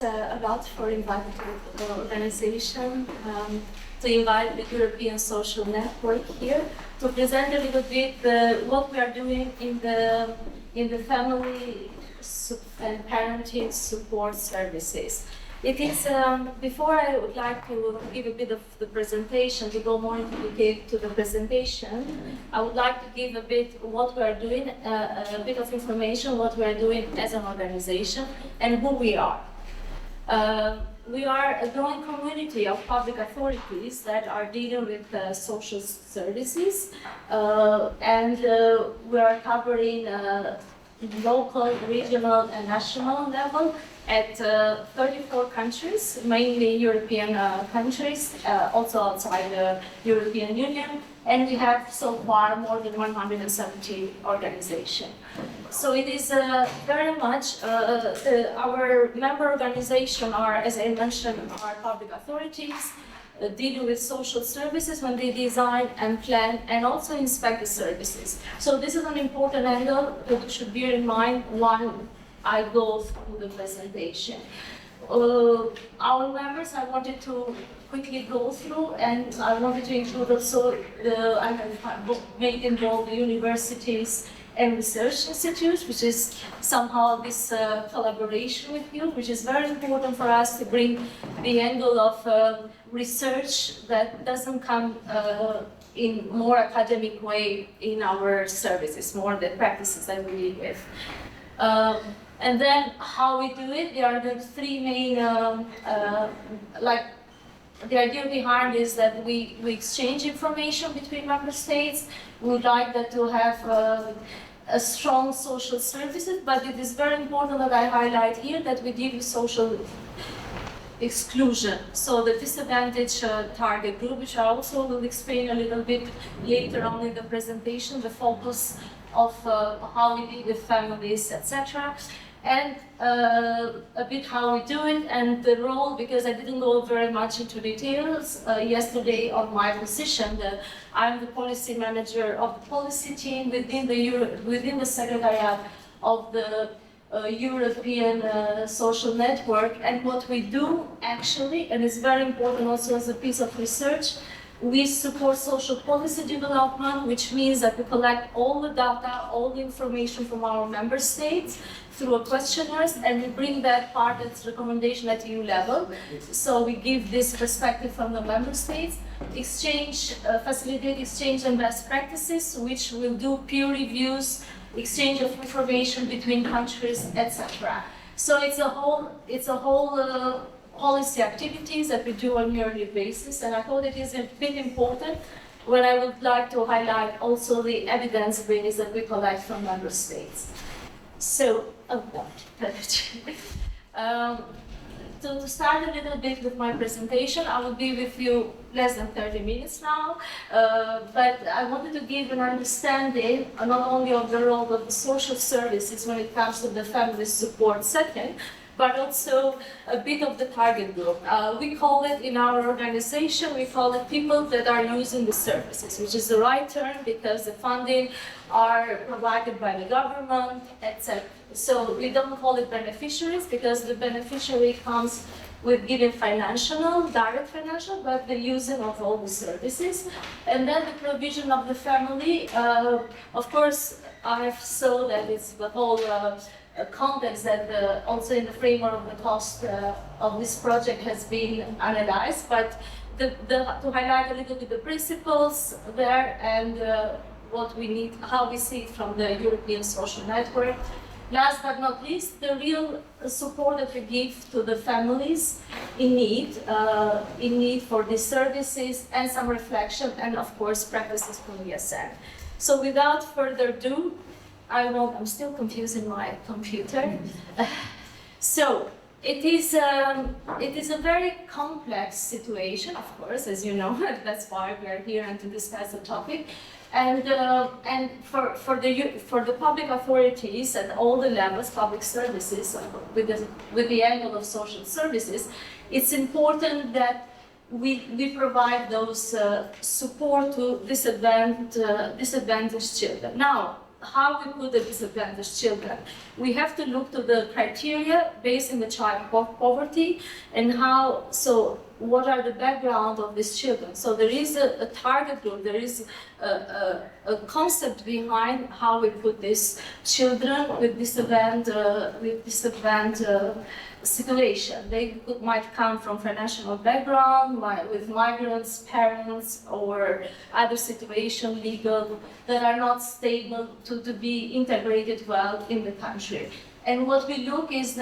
A lot for inviting the organization to invite the European Social Network here to present a little bit what we are doing in the family and parenting support services. It is before I would like to give a bit of the presentation, to go more into the presentation. I would like to give a bit what we are doing, a bit of information what we are doing as an organization and who we are. We are a growing community of public authorities that are dealing with social services, and we are covering local, regional, and national level at 34 countries, mainly European countries, also outside the European Union, and we have so far more than 170 organizations. So it is very much, our member organizations are, as I mentioned, are public authorities dealing with social services when they design and plan and also inspect the services. So this is an important angle that you should bear in mind while I go through the presentation. Our members, I wanted to quickly go through, and I wanted to include also I have made involved the universities and research institutes, which is somehow this collaboration with you, which is very important for us to bring the angle of research that doesn't come in more academic way in our services, more the practices that we deal with. And then how we do it, there are the three main, the idea behind is that we exchange information between member states. We would like that to have a strong social services, but it is very important that I highlight here that we deal with social exclusion. So the disadvantaged target group, which I also will explain a little bit later on in the presentation, the focus of how we deal with families, etc. And a bit how we do it and the role, because I didn't go very much into details yesterday on my position. I'm the policy manager of the policy team within the Secretariat of the European Social Network. And what we do actually, and it's very important also as a piece of research, we support social policy development, which means that we collect all the data, all the information from our member states through questionnaires, and we bring that part as recommendation at EU level. So we give this perspective from the member states, facilitate exchange and best practices, which will do peer reviews, exchange of information between countries, etc. So it's a whole policy activities that we do on a yearly basis, and I thought it is a bit important when I would like to highlight also the evidence base that we collect from member states. So, to start a little bit with my presentation, I will be with you less than 30 minutes now, but I wanted to give an understanding not only of the role of the social services when it comes to the family support setting, but also a bit of the target group. We call it in our organization, we call it people that are using the services, which is the right term because the funding are provided by the government, etc. So we don't call it beneficiaries because the beneficiary comes with giving direct financial, but the using of all the services. And then the provision of the family, of course, I saw that it's the whole context that also in the framework of the cost of this project has been analyzed, but to highlight a little bit the principles there and what we need, how we see it from the European Social Network. Last but not least, the real support that we give to the families in need for these services, and some reflection, and of course practices from ESN. So without further ado, I'm still confusing my computer. So it is a very complex situation, of course, as you know. That's why we are here and to discuss the topic. And for the public authorities at all the levels, public services, with the angle of social services, it's important that we provide those support to disadvantaged children. Now, how we put the disadvantaged children. We have to look to the criteria based in the child poverty and how, so what are the background of these children. So there is a target group, there is a concept behind how we put these children with disadvantaged situation. They might come from financial background, with migrants, parents, or other situation, legal, that are not stable to be integrated well in the country. And what we look is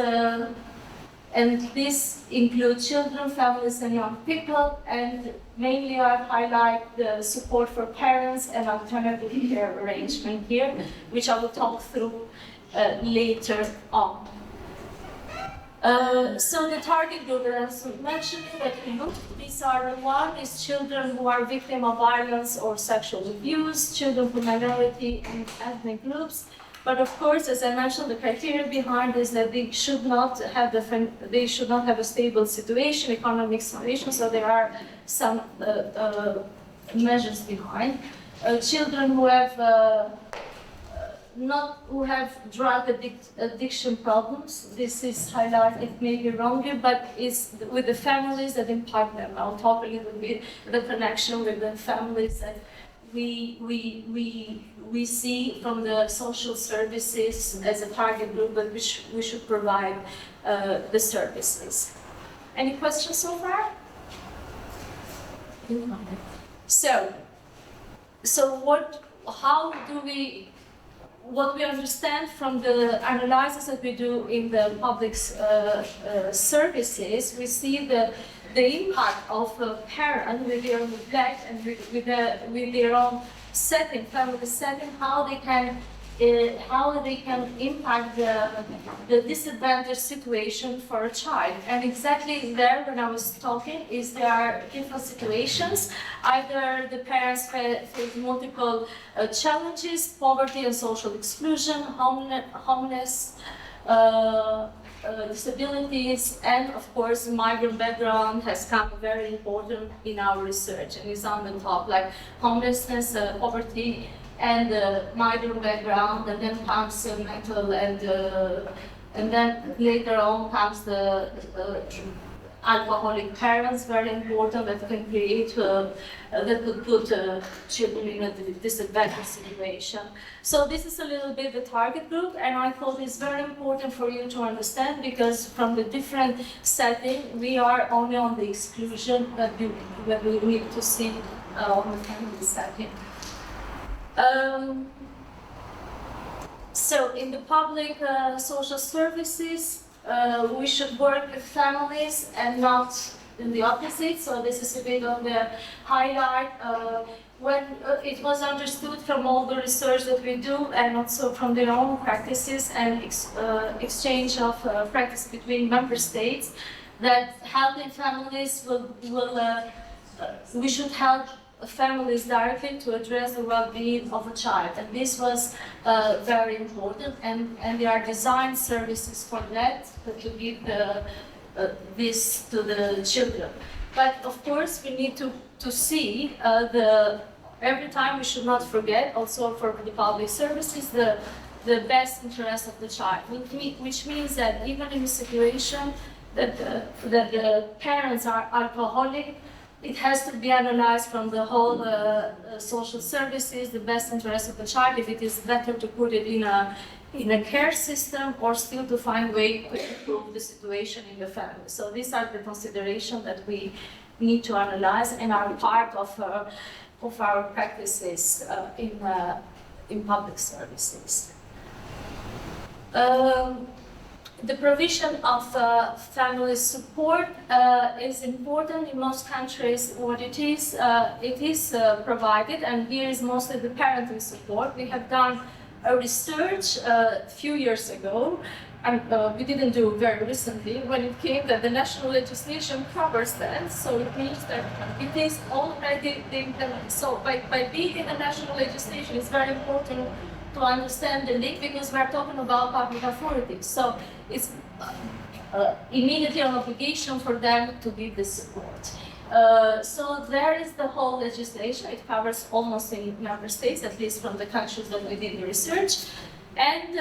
and this includes children, families, and young people, and mainly I highlight the support for parents and alternative care arrangement here, which I will talk through later on. So the target group that I was mentioning that we look, these are one is children who are victims of violence or sexual abuse, children from minority and ethnic groups. But of course, as I mentioned, the criteria behind is that they should not have a stable situation, economic situation. So there are some measures behind. Children who have drug addiction problems. This is highlighted maybe wrongly, but it's with the families that impact them. I'll talk a little bit the connection with the families that we see from the social services as a target group, but we should provide the services. Any questions so far? What we understand from the analysis that we do in the public services, we see the impact of a parent with their neglect and with their own setting, family setting, how they can impact the disadvantaged situation for a child. And exactly there, when I was talking, is there are different situations. Either the parents face multiple challenges, poverty and social exclusion, homeless, disabilities, and of course migrant background has come very important in our research and is on the top, like homelessness, poverty, and migrant background, and then comes mental, and then later on comes the alcoholic parents, very important, that can create, that could put children in a disadvantaged situation. So this is a little bit the target group, and I thought it's very important for you to understand, because from the different setting, we are only on the exclusion that we need to see on the family setting. So in the public social services, we should work with families and not in the opposite. So this is a bit of the highlight. When it was understood from all the research that we do, and also from their own practices and exchange of practice between member states, that helping families we should help families directly to address the well-being of a child, and this was very important, and there are designed services for that to give this to the children. But of course we need to see every time we should not forget, also for the public services, the best interest of the child, which means that even in a situation that the parents are alcoholic, it has to be analyzed from the whole social services, the best interest of the child, if it is better to put it in a care system or still to find a way to improve the situation in the family. So these are the considerations that we need to analyze and are part of our practices in public services. The provision of family support is important in most countries. What it is provided, and here is mostly the parenting support. We have done a research a few years ago, and we didn't do very recently, when it came that the national legislation covers that. So it means that it is already implemented. So by being in the national legislation, it's very important to understand the link, because we're talking about public authorities. So it's immediately an obligation for them to give the support. So there is the whole legislation. It covers almost any member states, at least from the countries that we did the research, and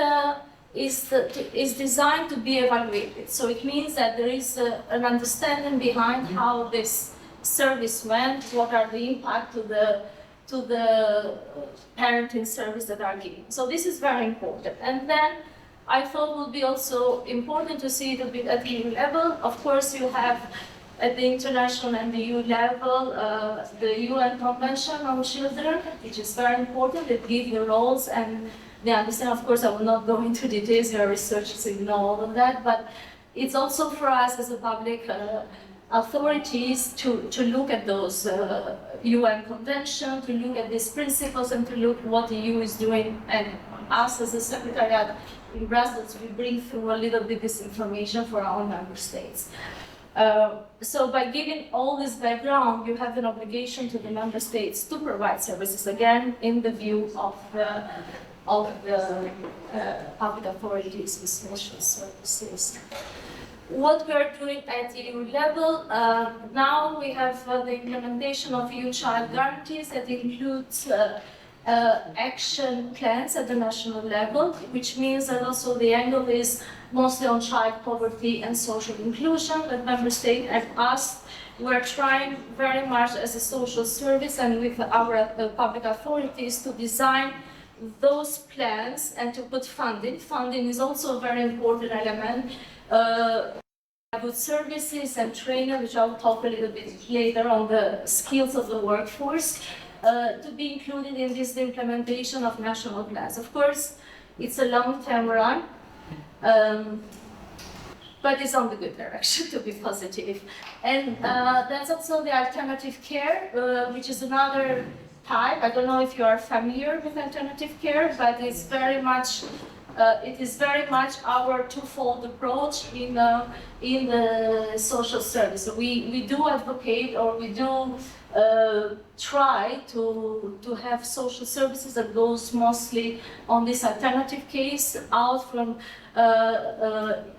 is designed to be evaluated. So it means that there is an understanding behind how this service went, what are the impact to the parenting service that are given. So this is very important. And then I thought it would be also important to see it a bit at the EU level. Of course, you have at the international and the EU level, the UN Convention on Children, which is very important. They give you roles and they understand. Of course, I will not go into details. You are researchers, so you know all of that. But it's also for us as a public authorities to look at those UN Convention, to look at these principles, and to look what the EU is doing. And us as a secretariat in Brussels, we bring through a little bit this information for our member states. So by giving all this background, you have an obligation to the member states to provide services, again, in the view of the public authorities and social services. What we are doing at EU level, now we have the implementation of EU child guarantees that includes action plans at the national level, which means that also the angle is mostly on child poverty and social inclusion. That member state and us, we're trying very much as a social service and with our public authorities to design those plans and to put funding. Funding is also a very important element. Good services and training, which I'll talk a little bit later on the skills of the workforce, to be included in this implementation of national plans. Of course, it's a long-term run, but it's on the good direction, to be positive. And that's also the alternative care, which is another type. I don't know if you are familiar with alternative care, but it's very much it is very much our twofold approach in the social service. So we do advocate, or we do try to have social services that goes mostly on this alternative case, out from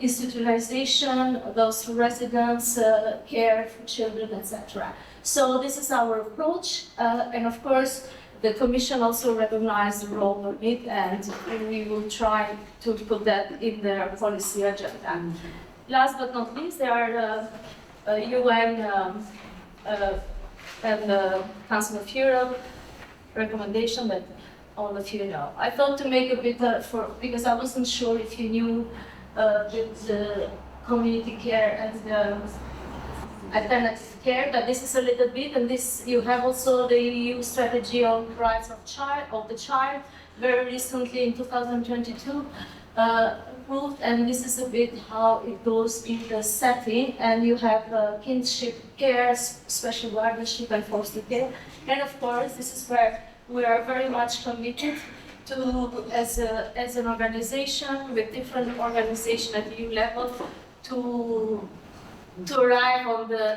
institutionalization, those residence care for children, etc. So this is our approach, and of course, the Commission also recognized the role of it, and we will try to put that in their policy agenda. Last but not least, there are UN and the Council of Europe recommendation that all of you know. I thought to make a bit because I wasn't sure if you knew the community care and the alternative care, but this is a little bit, and this you have also the EU strategy on rights of the child, very recently in 2022 approved, and this is a bit how it goes in the setting, and you have kinship care, special guardianship, and foster care, and of course this is where we are very much committed to, as an organization with different organizations at EU level, to arrive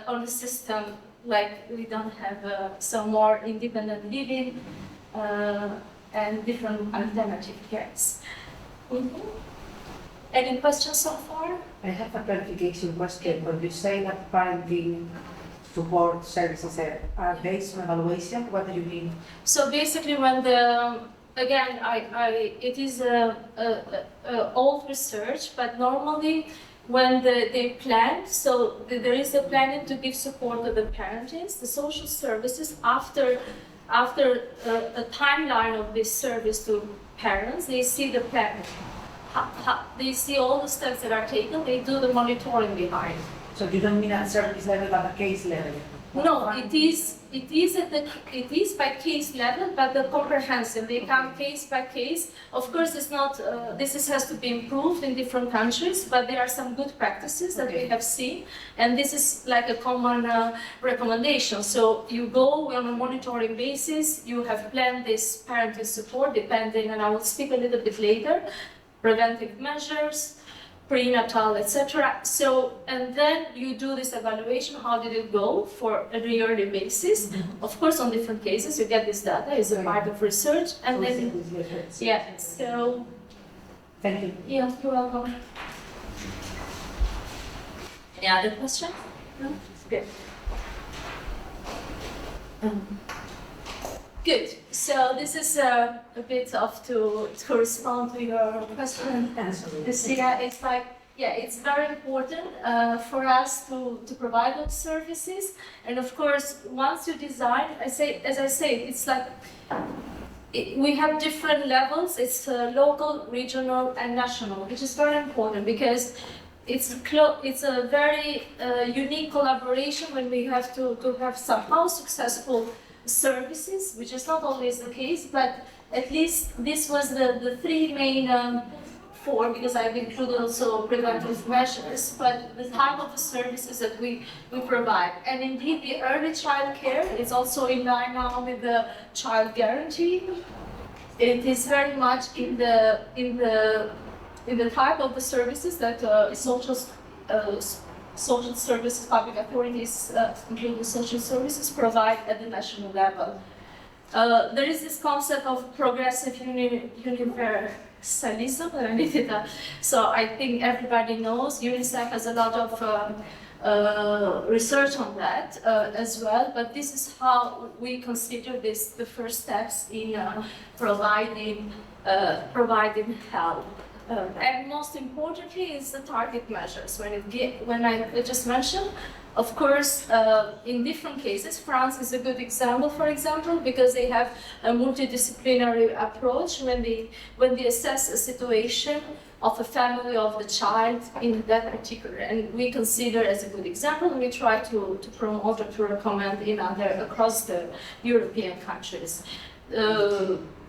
on the system, like we don't have some more independent living and different alternative cares. Any questions so far? I have a clarification question. When you say that parenting support services are based on evaluation, what do you mean? So basically, when it is old research, but normally when they plan, so there is a planning to give support to the parents, the social services, after a timeline of this service to parents, they see the plan, they see all the steps that are taken, they do the monitoring behind. So you don't mean at service level, but at case level? No, it is by case level, but the comprehensive. They come case by case. Of course, it's not. This has to be improved in different countries, but there are some good practices that we have seen, and this is like a common recommendation. So you go on a monitoring basis. You have planned this parenting support, depending, and I will speak a little bit later. Preventive measures, prenatal, etc. So, and then you do this evaluation, how did it go for a yearly basis. Of course, on different cases, you get this data, is a part of research, and then, yeah, so. Thank you. Yeah, you're welcome. Any other questions? No? Good. Good. So this is a bit of to respond to your question. Yeah, it's like, yeah, it's very important for us to provide those services. And of course, once you design, as I say, it's like we have different levels. It's local, regional, and national, which is very important because it's a very unique collaboration when we have to have somehow successful services, which is not always the case, but at least this was the three main four, because I've included also preventive measures, but the type of the services that we provide. And indeed, the early child care is also in line now with the child guarantee. It is very much in the type of the services that social services, public authorities, including social services, provide at the national level. There is this concept of progressive universalism, so I think everybody knows. UNICEF has a lot of research on that as well, but this is how we consider this the first steps in providing help. And most importantly is the target measures. When I just mentioned, of course, in different cases, France is a good example, for example, because they have a multidisciplinary approach when they assess a situation of a family, of the child in that particular, and we consider as a good example. We try to promote or to recommend in across the European countries.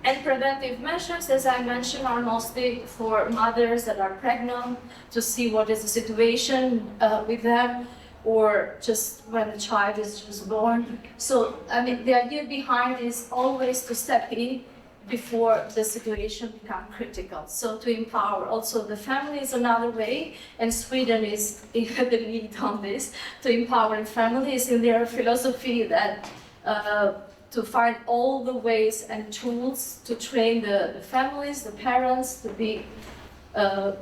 And preventive measures, as I mentioned, are mostly for mothers that are pregnant, to see what is the situation with them, or just when the child is just born. So, I mean, the idea behind is always to step in before the situation becomes critical. So to empower also the family is another way, and Sweden is in the lead on this, to empower families in their philosophy that to find all the ways and tools to train the families, the parents, to be to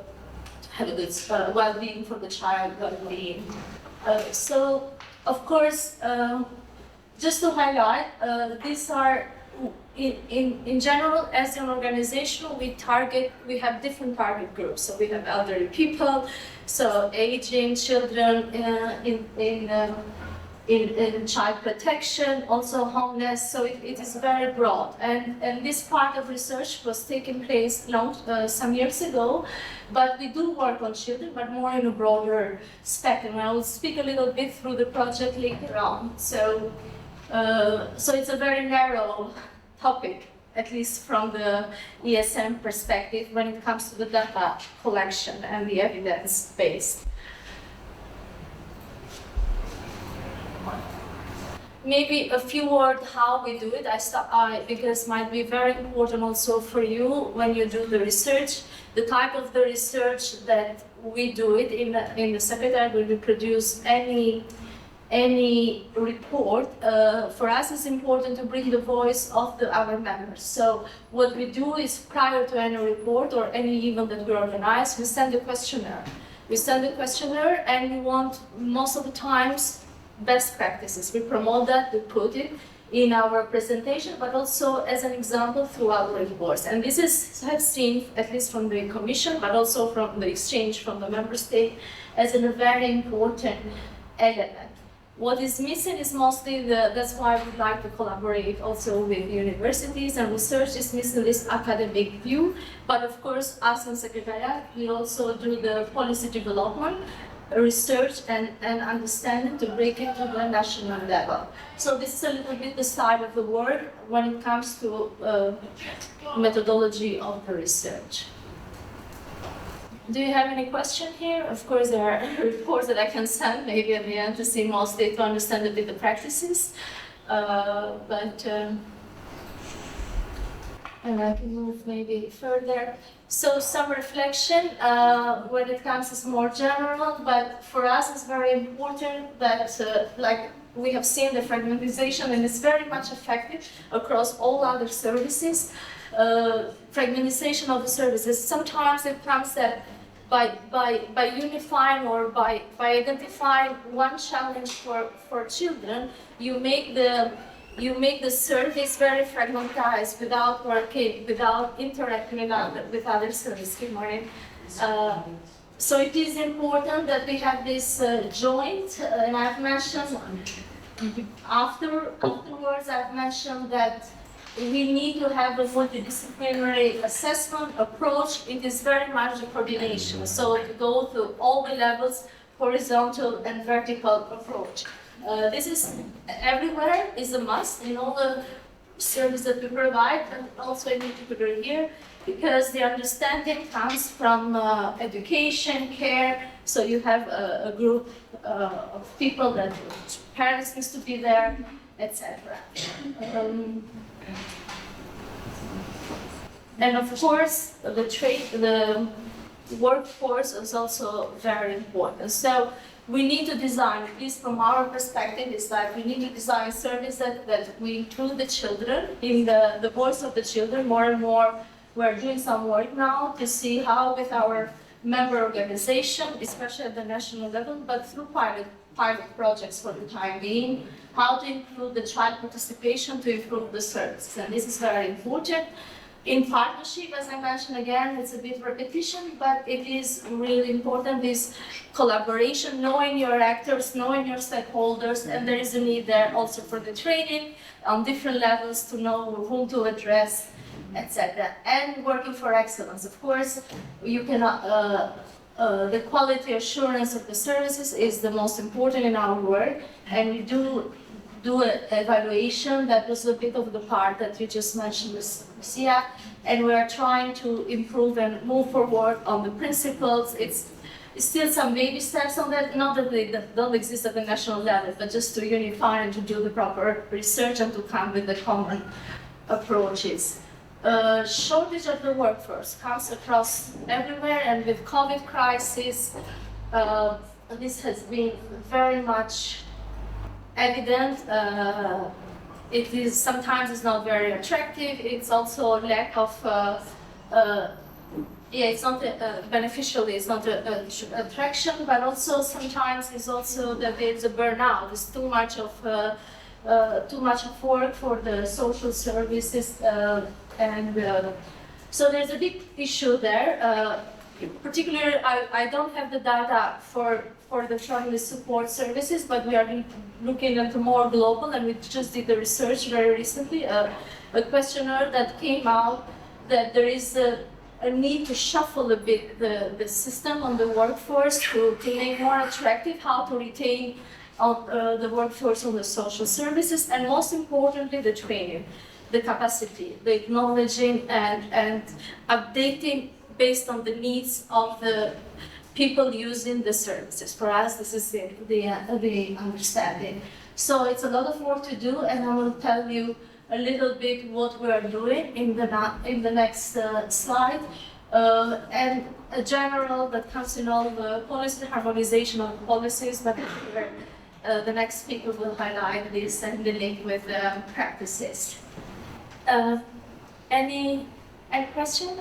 have a good well-being for the child, well-being. So, of course, just to highlight, these are in general, as an organization, we have different target groups. So we have elderly people, so aging children in child protection, also homeless, so it is very broad. And this part of research was taking place some years ago, but we do work on children, but more in a broader spectrum. I will speak a little bit through the project later on. So it's a very narrow topic, at least from the ESM perspective, when it comes to the data collection and the evidence base. Maybe a few words how we do it, because it might be very important also for you when you do the research. The type of the research that we do it in the Secretariat, when we produce any report, for us it's important to bring the voice of our members. So what we do is, prior to any report or any event that we organize, we send a questionnaire. And we want, most of the times, best practices. We promote that, we put it in our presentation, but also as an example through our reports. And this is, I've seen, at least from the Commission, but also from the exchange from the Member State, as a very important element. What is missing is mostly that's why we like to collaborate also with universities, and research is missing this academic view. But of course, us in Secretariat, we also do the policy development, research and understanding to break it to the national level. So this is a little bit the side of the work when it comes to methodology of the research. Do you have any question here? Of course, there are reports that I can send maybe at the end to see mostly to understand a bit the practices, and I can move maybe further. So some reflection when it comes is more general, but for us it's very important that like we have seen the fragmentization, and it's very much affected across all other services. Fragmentization of the services, sometimes it comes that by unifying or by identifying one challenge for children, you make you make the service very fragmentized without working, without interacting with other services. Good morning. So it is important that we have this joint, and I've mentioned afterwards, I've mentioned that we need to have a multidisciplinary assessment approach. It is very much a coordination. So to go through all the levels, horizontal and vertical approach. This is everywhere, is a must in all the service that we provide, and also in particular here, because the understanding comes from education, care. So you have a group of people that parents needs to be there, etc. And of course, the workforce is also very important. So we need to design, at least from our perspective, is that we need to design services that we include the children in the voice of the children. More and more, we're doing some work now to see how with our member organization, especially at the national level, but through pilot projects for the time being, how to include the child participation to improve the services. And this is very important. In partnership, as I mentioned again, it's a bit repetition, but it is really important, this collaboration, knowing your actors, knowing your stakeholders, and there is a need there also for the training on different levels to know whom to address, etc. And working for excellence. Of course, you cannot, the quality assurance of the services is the most important in our work, and we do an evaluation. That was a bit of the part that you just mentioned, Lucia, and we are trying to improve and move forward on the principles. It's still some baby steps on that, not that they don't exist at the national level, but just to unify and to do the proper research and to come with the common approaches. Shortage of the workforce comes across everywhere, and with COVID crisis, this has been very much evident. It is sometimes it's not very attractive. It's also a lack of it's not beneficial. It's not an attraction, but also sometimes it's also that there's a burnout. It's too much of work for the social services, so there's a big issue there. Particularly, I don't have the data for the family support services, but we are looking at more global, and we just did the research very recently, a questionnaire that came out that there is a need to shuffle a bit the system on the workforce to make more attractive, how to retain the workforce on the social services, and most importantly, the training, the capacity, the acknowledging and updating based on the needs of the people using the services. For us, this is the understanding. So it's a lot of work to do, and I will tell you a little bit what we are doing in the next slide. And a general that comes in all the policy harmonization of policies, but the next speaker will highlight this and the link with practices. Any questions?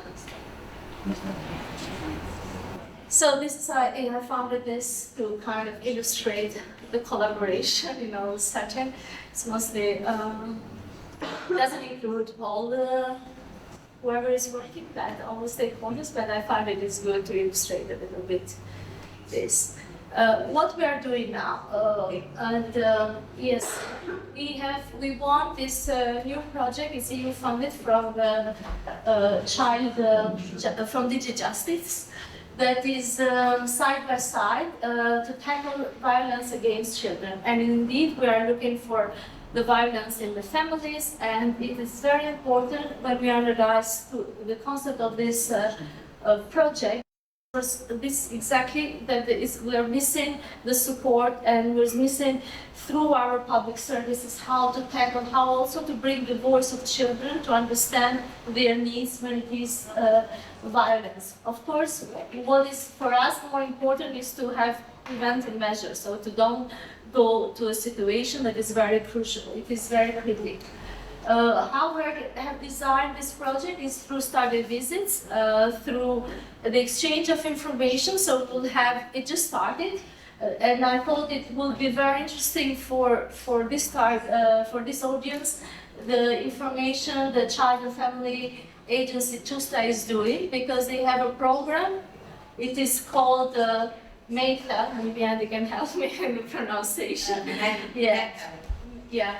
So this is I founded this to kind of illustrate the collaboration, setting. It's mostly doesn't include all the whoever is working, but all the stakeholders. But I found it is good to illustrate a little bit this. What we are doing now, yes, we want this new project. It's EU funded from the from DigiJustice, that is side by side to tackle violence against children. And indeed, we are looking for the violence in the families, and it is very important when we analyze the concept of this project. This exactly that we are missing the support, and we're missing through our public services how to tackle, how also to bring the voice of children to understand their needs when it is violence. Of course, what is for us more important is to have preventive measures, so to don't go to a situation that is very crucial. It is very critical. How we have designed this project is through study visits, through the exchange of information. So we'll have, it just started, And I thought it would be very interesting for this type, for this audience, the information the Child and Family Agency TUSTA is doing, because they have a program. It is called META. Maybe Andy can help me in the pronunciation. Yeah. Yeah.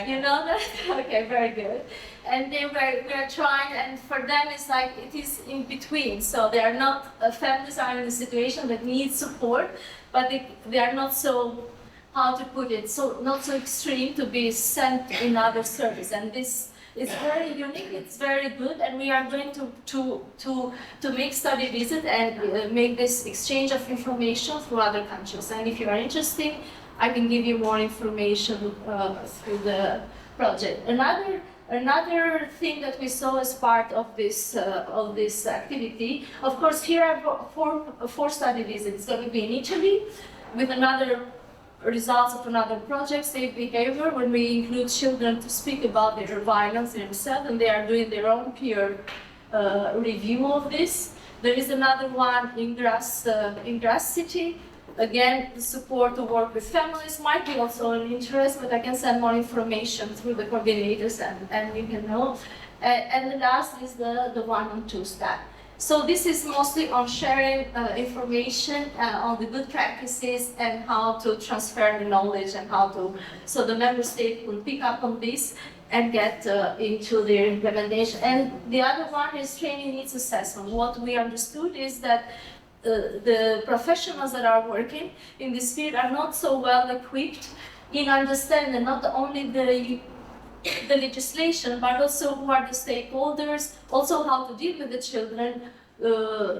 You know that? Okay, very good. And we are trying, and for them it's like it is in between. So they are not, families are in a situation that need support, but they are not so, how to put it, so not so extreme to be sent in other service. And this is very unique, it's very good, and we are going to make study visit and make this exchange of information through other countries. And if you are interested, I can give you more information through the project. Another thing that we saw as part of this activity, of course, here are four study visits. It's going to be in Italy with another results of another project, safe behavior, when we include children to speak about their violence themselves, and they are doing their own peer review of this. There is another one in Grass City. Again, the support to work with families might be also an interest, but I can send more information through the coordinators and you can know. And the last is the one on TUSTA. So this is mostly on sharing information on the good practices and how to transfer the knowledge and how to, so the member state will pick up on this and get into their implementation. And the other one is training needs assessment. What we understood is that the professionals that are working in this field are not so well equipped in understanding not only the legislation, but also who are the stakeholders, also how to deal with the children.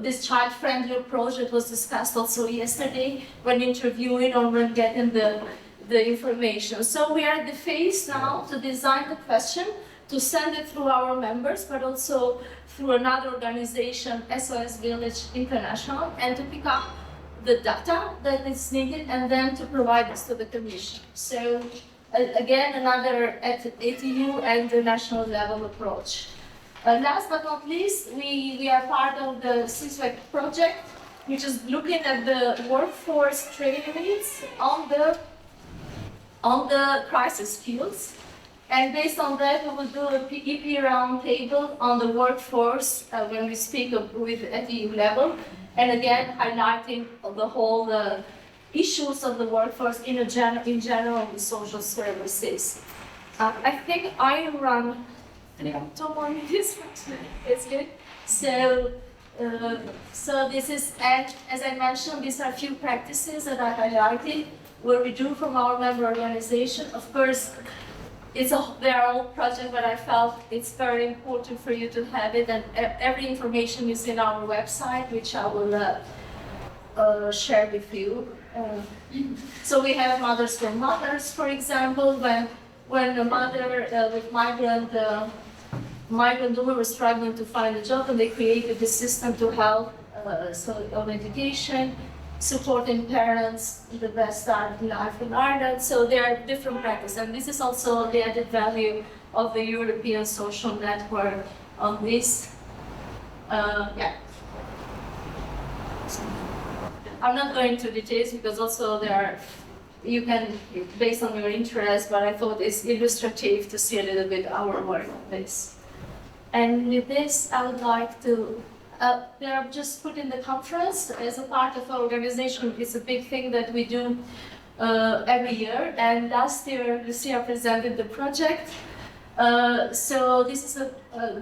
This child-friendly approach that was discussed also yesterday when interviewing or when getting the information. So we are at the phase now to design the question, to send it through our members, but also through another organization, SOS Village International, and to pick up the data that is needed and then to provide this to the Commission. So again, another at ATU and the national level approach. Last but not least, we are part of the CISWEC project, which is looking at the workforce training needs on the crisis fields. And based on that, we will do a PEP roundtable on the workforce when we speak with at the EU level, and again highlighting the whole issues of the workforce in general in social services. I think I run 2 more minutes. It's good. So this is, and as I mentioned, these are a few practices that I highlighted where we do from our member organization. Of course, they are all projects, but I felt it's very important for you to have it, and every information is in our website, which I will share with you. So we have Mothers for Mothers, for example, when a mother with migrant women were struggling to find a job, and they created this system to help on education, supporting parents the best start in life in Ireland. So there are different practices, and this is also the added value of the European social network on this. Yeah. I'm not going into details because also you can, based on your interest, but I thought it's illustrative to see a little bit our work on this. And with this, I would like to they are just put in the conference as a part of our organization. It's a big thing that we do every year. And last year, Lucia presented the project. So this is a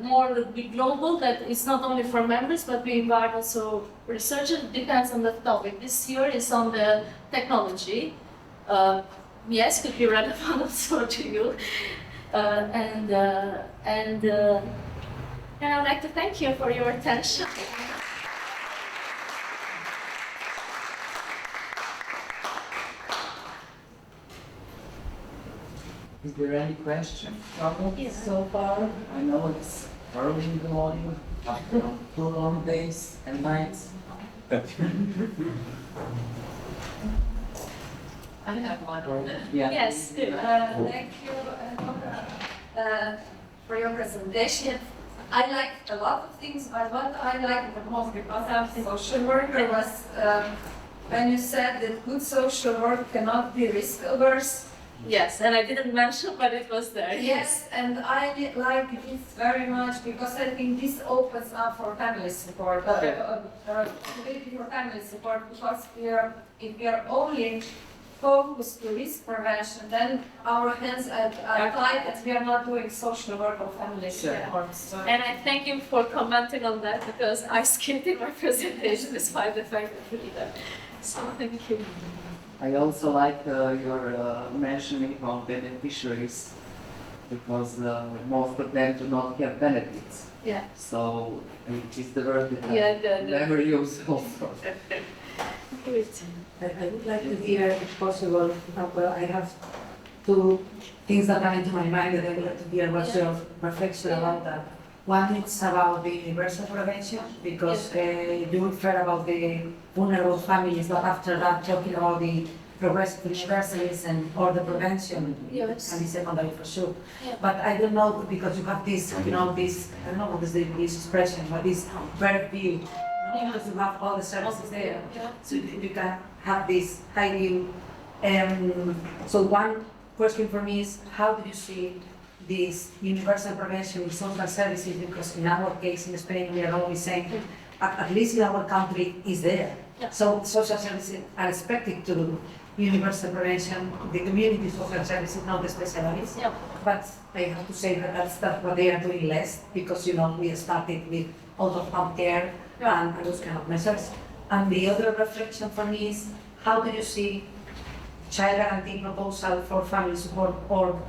more global, that it's not only for members, but we invite also researchers. It depends on the topic. This year is on the technology. Yes, could be relevant also to you. And I'd like to thank you for your attention. Is there any question? Yes. So far? I know it's early in the morning, after 2 long days and nights. I have one. Yeah. Yes. Thank you for your presentation. I like a lot of things, but what I like the most, because I'm a social worker, was when you said that good social work cannot be risk averse. Yes, and I didn't mention, but it was there. Yes, and I like this very much because I think this opens up for family support, possibility for family support, because if we are only focused to risk prevention, then our hands are tied and we are not doing social work or family support. So. And I thank you for commenting on that because I skipped in my presentation despite the fact that we did that. So thank you. I also like your mentioning of beneficiaries because most of them do not have benefits. Yeah. So it is the word that Yeah, I never use also. Great. I would like to hear, if possible, well, I have two things that come into my mind that I would like to hear what's your reflection about that. One is about the universal prevention, because you refer about the vulnerable families, but after that talking about the progressive universalism or the prevention Yes. and the secondary for sure. Yeah. But I don't know, because you have this, this, I don't know what is this expression, but this bird view, because you have all the services there. Yeah. So you can have this high view. So one question for me is, how do you see this universal prevention in social services? Because in our case in Spain, we are always saying, at least in our country, is there. Yeah. So social services are expected to do universal prevention, the community social services, not the specialists. Yeah. But I have to say that that's what they are doing less, because we started with out-of-home care and those kind of measures. And the other reflection for me is, how do you see child guarantee proposal for family support, or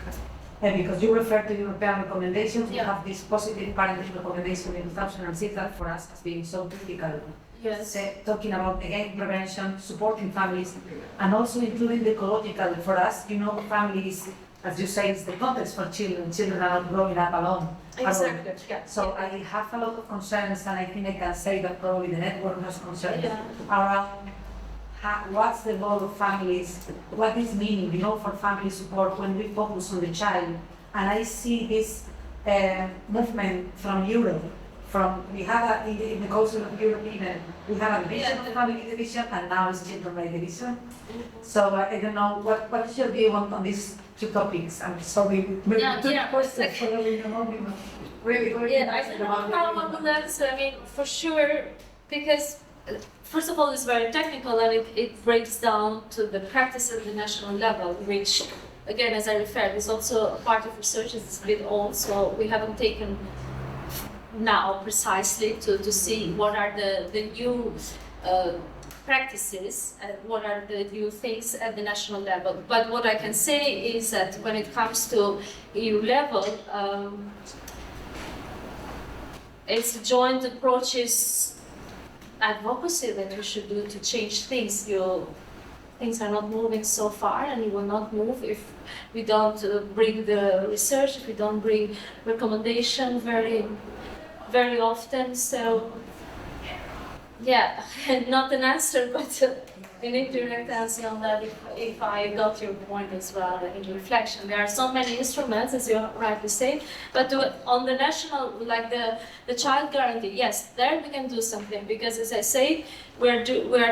because you refer to European recommendations, we have this positive parenting recommendation in 2006 that for us has been so critical. Yes. Talking about again prevention, supporting families, and also including the ecological. For us, families, as you say, is the context for children. Children are not growing up alone. Exactly. Yeah. So I have a lot of concerns, and I think I can say that probably the network has concerns Yeah. around what's the role of families, what is meaning, for family support when we focus on the child. And I see this movement from Europe. We have in the Council of Europe even, we have a division of family division, and now it's children right division. So I don't know, what is your view on these two topics? I'm sorry, maybe two questions, so really Yeah, I think no problem with that. So, I mean, for sure, because first of all, it's very technical and it breaks down to the practice at the national level, which, again, as I referred, is also a part of research. It's a bit old, so we haven't taken now precisely to see what are the new practices and what are the new things at the national level. But what I can say is that when it comes to EU level, it's joint approaches, advocacy that we should do to change things. Things are not moving so far, and it will not move if we don't bring the research, if we don't bring recommendation very, very often. So, yeah, not an answer, but an indirect answer on that, if I got your point as well in reflection. There are so many instruments, as you rightly say, but on the national, like the child guarantee, yes, there we can do something, because as I say, we are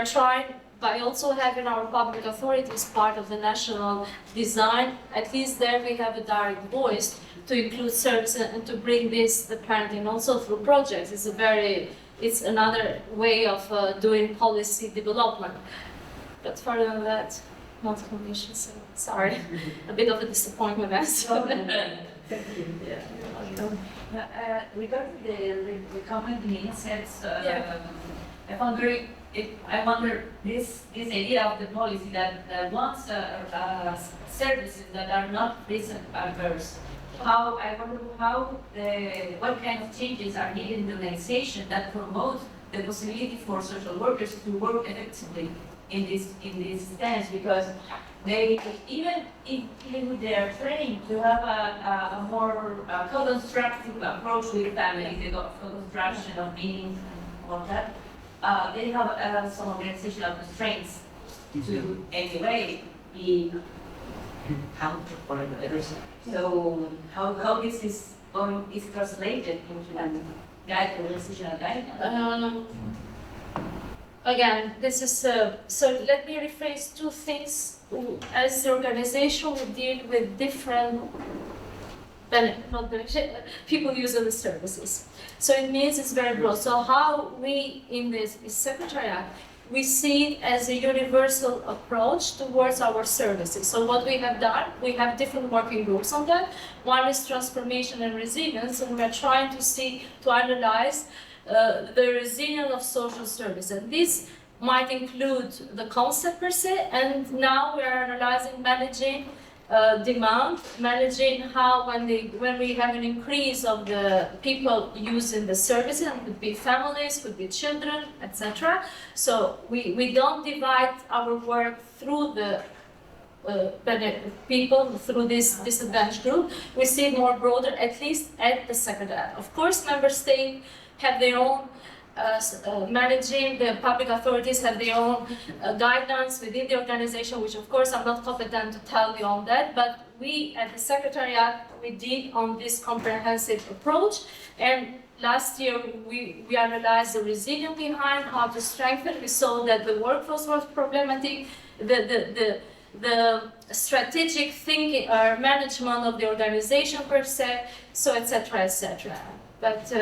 trying, by also having our public authorities part of the national design, at least there we have a direct voice to include services and to bring this, the parenting, also through projects. It's another way of doing policy development. But further than that, not commission, so sorry. A bit of a disappointment answer. Regarding the comment in instance, I wonder this idea of the policy that wants services that are not risk adverse. I wonder what kind of changes are needed in the organization that promote the possibility for social workers to work effectively in this sense, because they even with their training to have a more co-constructive approach with families, the co-construction of meaning, all that. They have some organizational constraints to anyway be counted for others. So how this is translated into that guide, organizational guidelines? again, this is so. Let me rephrase two things. As the organization, we deal with different not benefit, people using the services. So it means it's very broad. So how we in this secretariat, we see it as a universal approach towards our services. So what we have done, we have different working groups on that. One is transformation and resilience, and we're trying to analyze the resilience of social service. And this might include the concept per se, and now we are analyzing managing demand, managing how when we have an increase of the people using the services, and could be families, could be children, etc. So we don't divide our work through the people, through this disadvantaged group. We see it more broader, at least at the secretariat. Of course, member states have their own managing, the public authorities have their own guidelines within the organization, which of course I'm not competent to tell you on that, but we at the Secretariat, we did on this comprehensive approach, and last year we analyzed the resilience behind, how to strengthen. We saw that the workforce was problematic, the strategic thinking or management of the organization per se, so etc. etc. But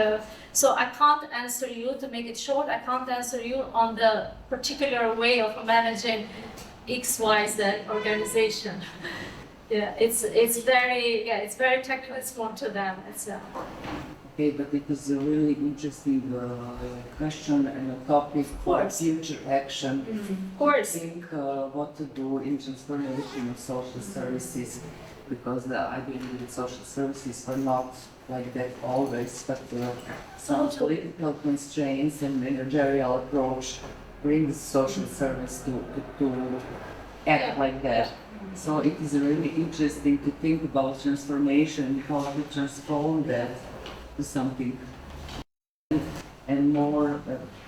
so I can't answer you, to make it short, I can't answer you on the particular way of managing X, Y, Z organization. Yeah, it's very technical. It's more to them. Okay, but it is a really interesting question and a topic for future action. Of course. I think what to do in transformation of social services, because I believe that social services are not like that always, but some political constraints and managerial approach brings social service to act like that. So it is really interesting to think about transformation, how to transform that to something and more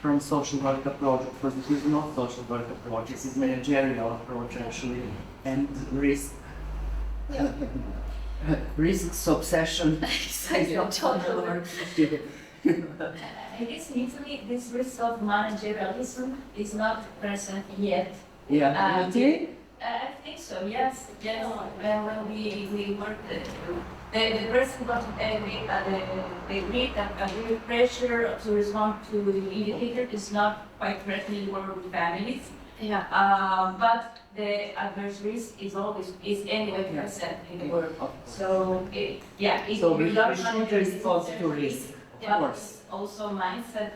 from social work approach, because it is not social work approach, it is managerial approach actually, and risk obsession. I guess in Italy, this risk of managerialism is not present yet. Yeah, I think so, yes. Yes. When we worked, the person got the agreed that the pressure to respond to the indicator is not quite correctly work with families. Yeah. But the adverse risk is anyway present in the work. So we should respond to risk, of course. Also mindset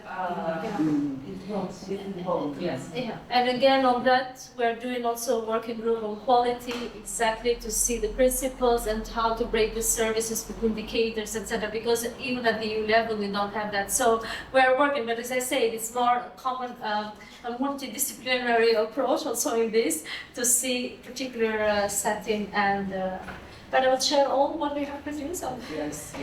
involved, yes. Yeah. And again on that, we're doing also a working group on quality, exactly to see the principles and how to break the services with indicators, etc. Because even at the EU level, we don't have that. So we're working, but as I say, it's more common, a multidisciplinary approach also in this to see particular setting and. But I will share all what we have produced. Yes.